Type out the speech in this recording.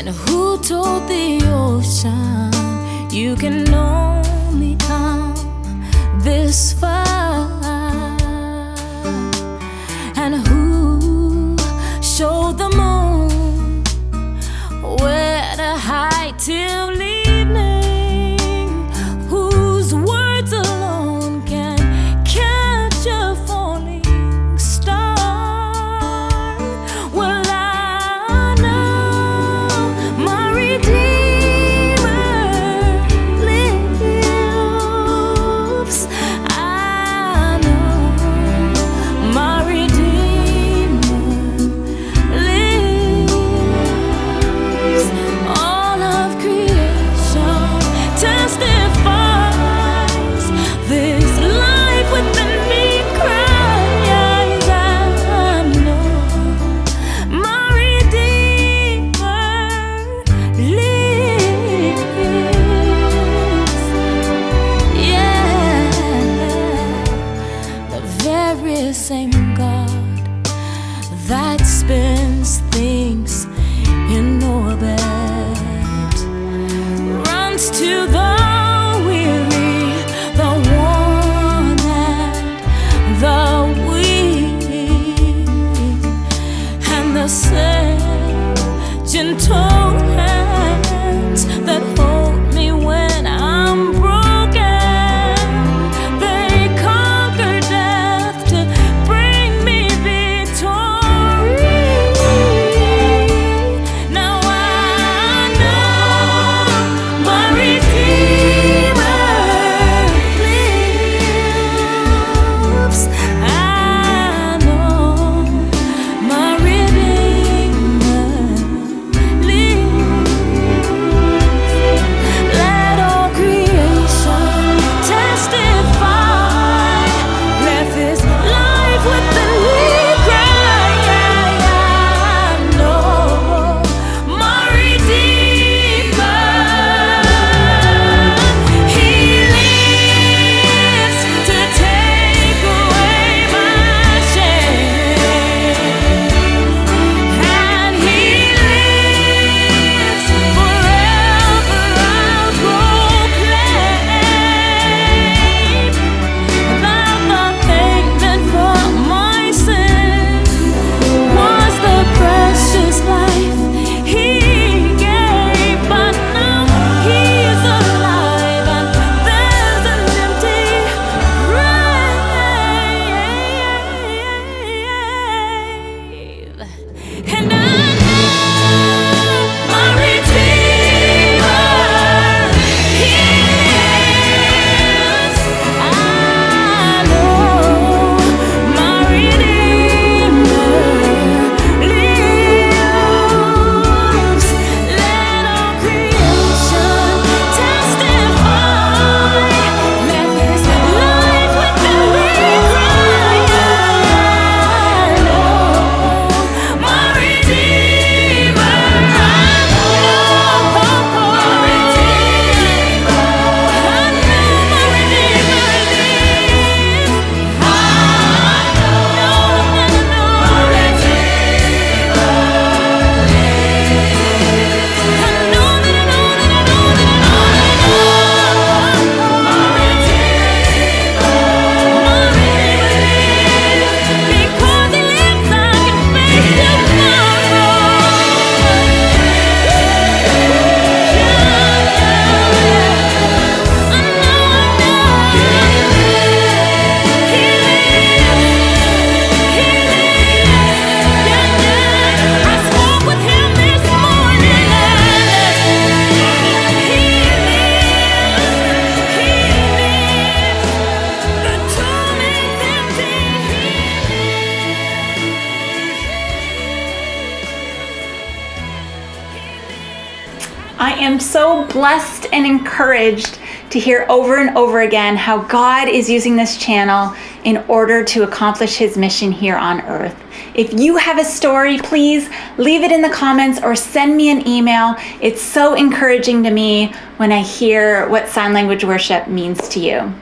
And who told the ocean you can only come this far? And who showed the moon where to hide till evening? Whose words alone can catch a falling star? Well, I know my Redeemer lives. I know my Redeemer lives. All of creation testifies this life within me cries. I know my Redeemer lives. Yeah, the very same God that spins things in orbit runs to the weary, the worn, and the weak, and the same gentle hands that hold me when I'm broken. They conquer death to bring me victory. Now I know my Redeemer lives. I know my Redeemer lives. Let all creation testify. Let this life within me cry. I know my Redeemer. He lives to take away my shame, and He lives forever. I'll proclaim that the payment for my sin was the precious life He gave. But now He's alive, and there's an empty grave. And I know my Redeemer lives. I know my Redeemer lives. Let all creation testify. Let this life within me cry. I know my Redeemer. I know my Redeemer. I know my Redeemer lives. I know my Redeemer I am so blessed and encouraged to hear over and over again how God is using this channel in order to accomplish His mission here on earth. If you have a story, please leave it in the comments or send me an email. It's so encouraging to me when I hear what sign language worship means to you.